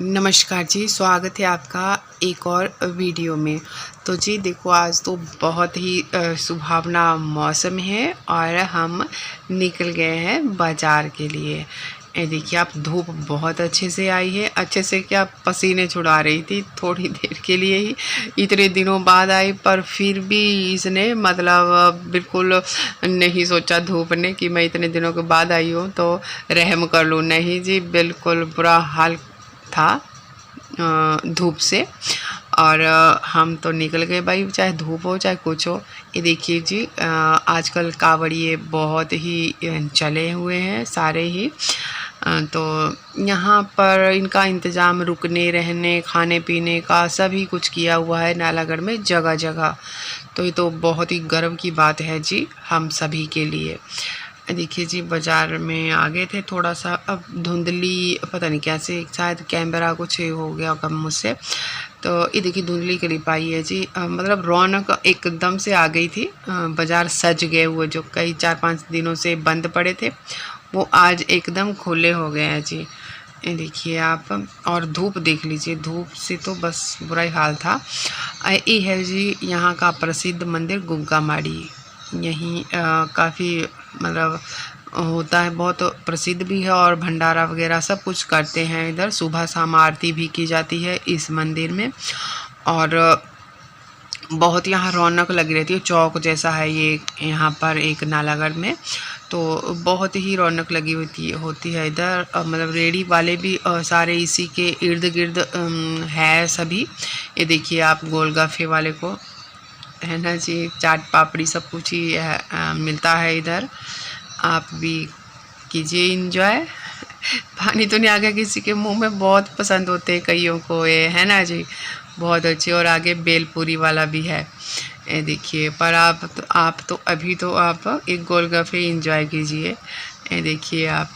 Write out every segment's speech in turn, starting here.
नमस्कार जी, स्वागत है आपका एक और वीडियो में। तो जी देखो, आज तो बहुत ही सुहावना मौसम है और हम निकल गए हैं बाज़ार के लिए। ये देखिए, आप धूप बहुत अच्छे से आई है, अच्छे से क्या पसीने छुड़ा रही थी थोड़ी देर के लिए ही। इतने दिनों बाद आई पर फिर भी इसने मतलब बिल्कुल नहीं सोचा धूप ने कि मैं इतने दिनों के बाद आई हूँ तो रहम कर लूँ। नहीं जी, बिल्कुल बुरा हाल था धूप से। और हम तो निकल गए भाई, चाहे धूप हो चाहे कुछ हो। ये देखिए जी, आजकल कावड़िए बहुत ही चले हुए हैं सारे ही। तो यहाँ पर इनका इंतज़ाम रुकने रहने खाने पीने का सभी कुछ किया हुआ है नालागढ़ में जगह जगह। तो ये तो बहुत ही गर्व की बात है जी हम सभी के लिए। देखिए जी, बाज़ार में आ गए थे थोड़ा सा, अब धुंधली पता नहीं कैसे, शायद कैमरा कुछ हो गया होगा मुझसे। तो ये देखिए धुंधली करीब आई है जी। मतलब रौनक एकदम से आ गई थी। बाज़ार सज गए हुए जो कई 4-5 दिनों से बंद पड़े थे वो आज एकदम खुले हो गए हैं जी। ये देखिए आप, और धूप देख लीजिए, धूप से तो बस बुरा ही हाल था। ये है जी यहाँ का प्रसिद्ध मंदिर गुग्गा माड़ी। यहीं काफ़ी मतलब होता है, बहुत प्रसिद्ध भी है और भंडारा वगैरह सब कुछ करते हैं इधर। सुबह शाम आरती भी की जाती है इस मंदिर में और बहुत यहाँ रौनक लगी रहती है। चौक जैसा है ये यहाँ पर एक नालागढ़ में, तो बहुत ही रौनक लगी होती है इधर। मतलब रेडी वाले भी सारे इसी के इर्द गिर्द है सभी। ये देखिए आप, गोलगफ्फे वाले को है ना जी, चाट पापड़ी सब कुछ ही मिलता है इधर। आप भी कीजिए इंजॉय। पानी तो नहीं आ गया किसी के मुंह में, बहुत पसंद होते हैं कईयों को ये, है ना जी, बहुत अच्छे। और आगे बेलपूरी वाला भी है। ये देखिए, पर आप तो अभी तो आप एक गोलगफ्फे इंजॉय कीजिए। ये देखिए आप,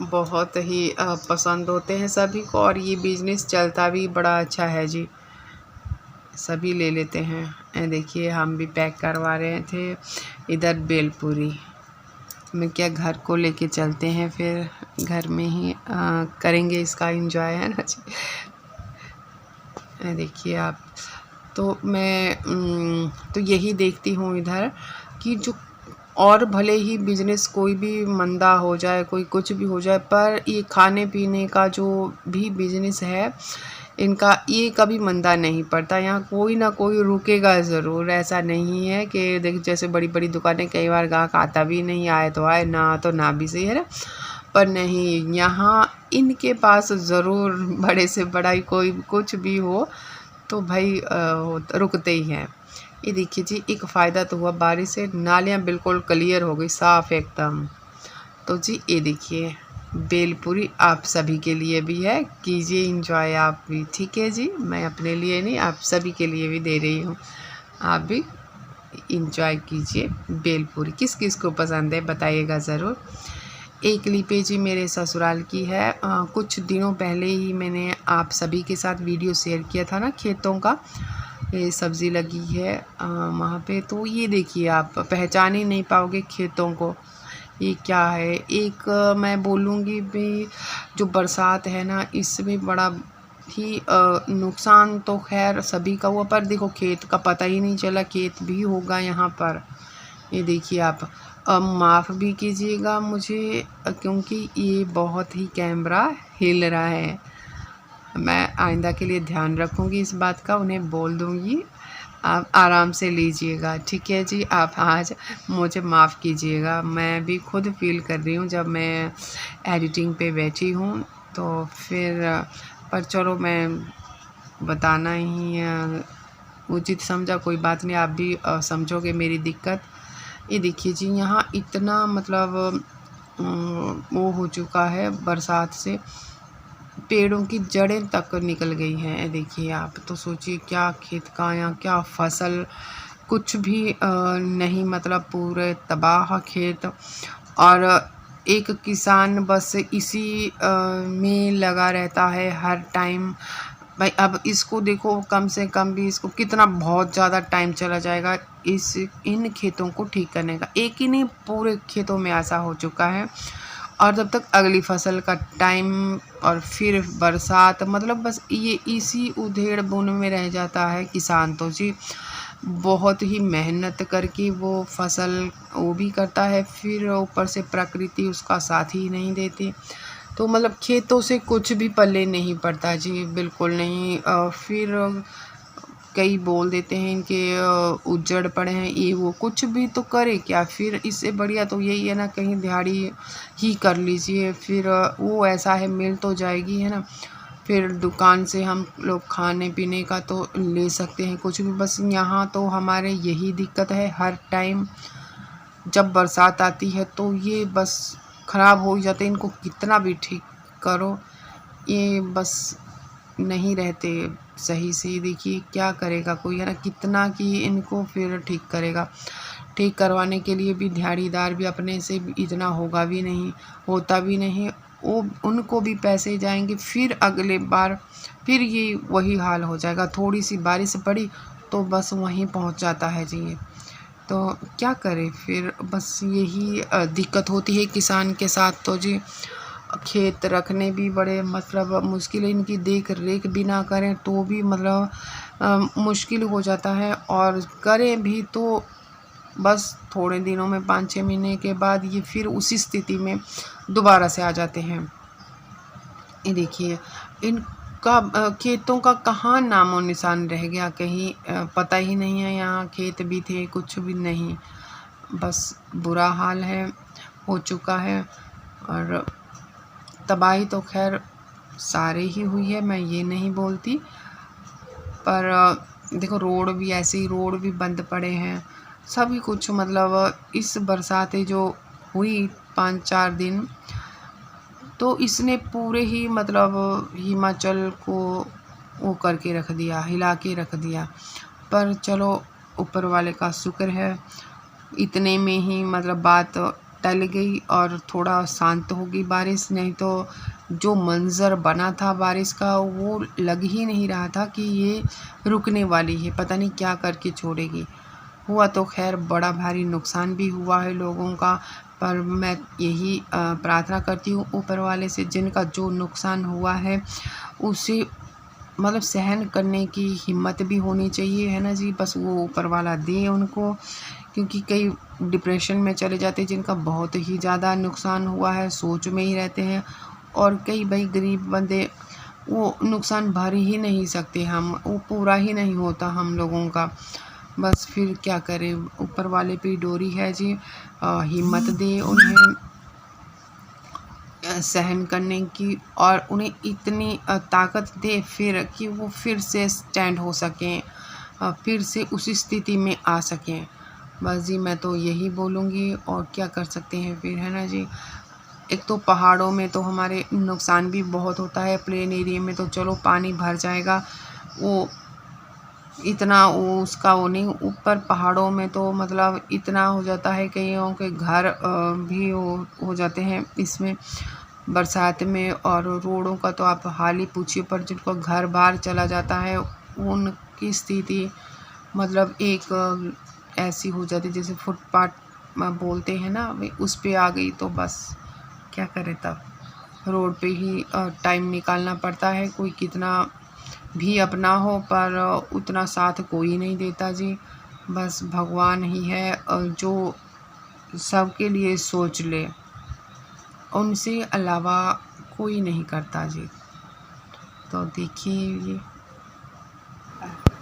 बहुत ही पसंद होते हैं सभी को और ये बिजनेस चलता भी बड़ा अच्छा है जी, सभी ले लेते हैं। ये देखिए, हम भी पैक करवा रहे थे इधर बेलपूरी में। क्या घर को लेके चलते हैं, फिर घर में ही करेंगे इसका एंजॉय, है ना जी। देखिए आप, तो मैं तो यही देखती हूँ इधर कि जो, और भले ही बिजनेस कोई भी मंदा हो जाए, कोई कुछ भी हो जाए, पर ये खाने पीने का जो भी बिजनेस है इनका, ये कभी मंदा नहीं पड़ता। यहाँ कोई ना कोई रुकेगा ज़रूर। ऐसा नहीं है कि देख, जैसे बड़ी बड़ी दुकानें कई बार ग्राहक आता भी नहीं, आए तो आए, ना तो ना भी, सही है ना। पर नहीं, यहाँ इनके पास ज़रूर बड़े से बड़ा ही कोई कुछ भी हो तो भाई रुकते ही हैं। ये देखिए जी, एक फ़ायदा तो हुआ बारिश से, नालियाँ बिल्कुल क्लियर हो गई, साफ़ एकदम। तो जी ये देखिए, बेलपूरी आप सभी के लिए भी है, कीजिए इंजॉय आप भी, ठीक है जी। मैं अपने लिए नहीं, आप सभी के लिए भी दे रही हूँ, आप भी इंजॉय कीजिए बेलपूरी। किस किस को पसंद है बताइएगा ज़रूर। एक क्लिप जी मेरे ससुराल की है। कुछ दिनों पहले ही मैंने आप सभी के साथ वीडियो शेयर किया था ना, खेतों का, ये सब्ज़ी लगी है वहाँ पे। तो ये देखिए, आप पहचान ही नहीं पाओगे खेतों को, ये क्या है। एक मैं बोलूँगी भी, जो बरसात है ना, इसमें बड़ा ही नुकसान तो खैर सभी का हुआ, पर देखो खेत का पता ही नहीं चला, खेत भी होगा यहाँ पर। ये देखिए आप, माफ़ भी कीजिएगा मुझे क्योंकि ये बहुत ही कैमरा हिल रहा है। मैं आइंदा के लिए ध्यान रखूँगी इस बात का, उन्हें बोल दूँगी। आप आराम से लीजिएगा, ठीक है जी। आप आज मुझे माफ़ कीजिएगा, मैं भी खुद फील कर रही हूँ जब मैं एडिटिंग पे बैठी हूँ तो फिर, पर चलो मैं बताना ही उचित समझा, कोई बात नहीं, आप भी समझोगे मेरी दिक्कत। ये देखिए जी, यहाँ इतना मतलब वो हो चुका है बरसात से, पेड़ों की जड़ें तक निकल गई हैं। देखिए आप, तो सोचिए क्या खेत का या क्या फसल, कुछ भी नहीं, मतलब पूरे तबाह खेत। और एक किसान बस इसी में लगा रहता है हर टाइम। भाई अब इसको देखो, कम से कम भी इसको कितना, बहुत ज़्यादा टाइम चला जाएगा इन खेतों को ठीक करने का। एक ही नहीं, पूरे खेतों में ऐसा हो चुका है। और जब तक अगली फसल का टाइम और फिर बरसात, मतलब बस ये इसी उधेड़ बुन में रह जाता है किसान तो जी। बहुत ही मेहनत करके वो फसल वो भी करता है, फिर ऊपर से प्रकृति उसका साथ ही नहीं देती, तो मतलब खेतों से कुछ भी पल्ले नहीं पड़ता जी, बिल्कुल नहीं। फिर कई बोल देते हैं इनके उजड़ पड़े हैं, ये वो कुछ भी तो करे क्या, फिर इससे बढ़िया तो यही है ना, कहीं दिहाड़ी ही कर लीजिए, फिर वो ऐसा है मिल तो जाएगी, है ना। फिर दुकान से हम लोग खाने पीने का तो ले सकते हैं कुछ भी, बस यहाँ तो हमारे यही दिक्कत है हर टाइम। जब बरसात आती है तो ये बस ख़राब हो ही जाते हैं, इनको कितना भी ठीक करो ये बस नहीं रहते सही से। देखिए क्या करेगा कोई, है ना, कितना कि इनको फिर ठीक करेगा। ठीक करवाने के लिए भी दिहाड़ीदार भी अपने से भी इतना होगा भी नहीं, होता भी नहीं, वो उनको भी पैसे जाएंगे, फिर अगले बार फिर ये वही हाल हो जाएगा। थोड़ी सी बारिश पड़ी तो बस वहीं पहुंच जाता है जी ये। तो क्या करें फिर, बस यही दिक्कत होती है किसान के साथ तो जी। खेत रखने भी बड़े मतलब मुश्किल है, इनकी देख रेख भी ना करें तो भी मतलब मुश्किल हो जाता है, और करें भी तो बस थोड़े दिनों में 5-6 महीने के बाद ये फिर उसी स्थिति में दोबारा से आ जाते हैं। ये देखिए इनका खेतों का कहाँ नामो निशान रह गया, कहीं पता ही नहीं है यहाँ खेत भी थे, कुछ भी नहीं, बस बुरा हाल है हो चुका है। और तबाही तो खैर सारे ही हुई है, मैं ये नहीं बोलती, पर देखो रोड भी ऐसे ही, रोड भी बंद पड़े हैं, सभी कुछ मतलब इस बरसातें जो हुई 5-4 दिन, तो इसने पूरे ही मतलब हिमाचल को वो करके रख दिया, हिला के रख दिया। पर चलो ऊपर वाले का शुक्र है, इतने में ही मतलब बात टल गई और थोड़ा शांत हो गई बारिश, नहीं तो जो मंज़र बना था बारिश का वो लग ही नहीं रहा था कि ये रुकने वाली है, पता नहीं क्या करके छोड़ेगी। हुआ तो खैर बड़ा भारी नुकसान भी हुआ है लोगों का, पर मैं यही प्रार्थना करती हूँ ऊपर वाले से, जिनका जो नुकसान हुआ है उसे मतलब सहन करने की हिम्मत भी होनी चाहिए, है ना जी। बस वो ऊपर वाला दे उनको, क्योंकि कई डिप्रेशन में चले जाते हैं जिनका बहुत ही ज़्यादा नुकसान हुआ है, सोच में ही रहते हैं, और कई भाई गरीब बंदे वो नुकसान भर ही नहीं सकते, हम वो पूरा ही नहीं होता हम लोगों का। बस फिर क्या करें, ऊपर वाले पे डोरी है जी, हिम्मत दे उन्हें सहन करने की, और उन्हें इतनी ताकत दे फिर कि वो फिर से स्टैंड हो सकें, फिर से उसी स्थिति में आ सकें। बस जी मैं तो यही बोलूँगी, और क्या कर सकते हैं फिर, है ना जी। एक तो पहाड़ों में तो हमारे नुकसान भी बहुत होता है, प्लेन एरिया में तो चलो पानी भर जाएगा, वो इतना वो उसका वो नहीं, ऊपर पहाड़ों में तो मतलब इतना हो जाता है, कईयों के घर भी हो जाते हैं इसमें बरसात में, और रोडों का तो आप हाल ही पूछिए, पर जिनको घर बाहर चला जाता है उनकी स्थिति मतलब एक ऐसी हो जाती जैसे फुटपाथ बोलते हैं ना, उस पे आ गई तो बस क्या करे, तब रोड पे ही टाइम निकालना पड़ता है। कोई कितना भी अपना हो पर उतना साथ कोई नहीं देता जी, बस भगवान ही है जो सबके लिए सोच ले, उनसे अलावा कोई नहीं करता जी। तो देखिए ये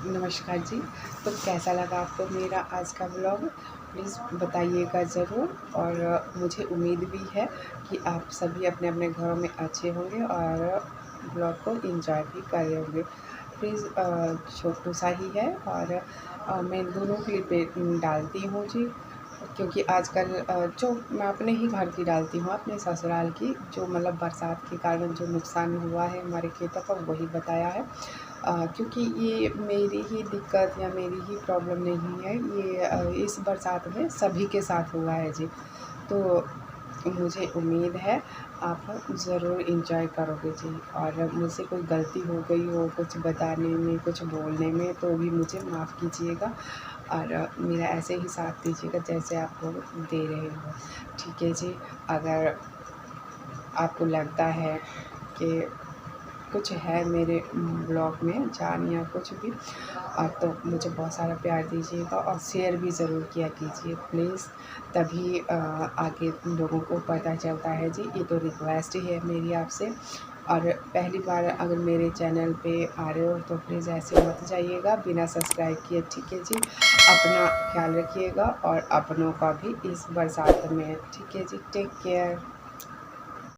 नमस्कार जी। तो कैसा लगा आपको मेरा आज का ब्लॉग, प्लीज़ बताइएगा ज़रूर, और मुझे उम्मीद भी है कि आप सभी अपने अपने घरों में अच्छे होंगे और ब्लॉग को एंजॉय भी कर रहे होंगे। प्लीज़ छोटू सा ही है, और मैं दोनों क्लिप डालती हूँ जी, क्योंकि आजकल जो मैं अपने ही घर की डालती हूँ, अपने ससुराल की, जो मतलब बरसात के कारण जो नुकसान हुआ है हमारे खेतों का वही बताया है, क्योंकि ये मेरी ही दिक्कत या मेरी ही प्रॉब्लम नहीं है, ये इस बरसात में सभी के साथ हुआ है जी। तो मुझे उम्मीद है आप ज़रूर एंजॉय करोगे जी, और मुझसे कोई गलती हो गई हो कुछ बताने में, कुछ बोलने में, तो भी मुझे माफ़ कीजिएगा, और मेरा ऐसे ही साथ दीजिएगा जैसे आप लोग दे रहे हो, ठीक है जी। अगर आपको लगता है कि कुछ है मेरे ब्लॉग में जान या कुछ भी, तो मुझे बहुत सारा प्यार दीजिएगा और शेयर भी ज़रूर किया कीजिए प्लीज़, तभी आगे लोगों को पता चलता है जी। ये तो रिक्वेस्ट ही है मेरी आपसे। और पहली बार अगर मेरे चैनल पे आ रहे हो तो प्लीज़ ऐसे मत जाइएगा बिना सब्सक्राइब किए, ठीक है जी। अपना ख्याल रखिएगा और अपनों का भी इस बरसात में, ठीक है जी। Take care.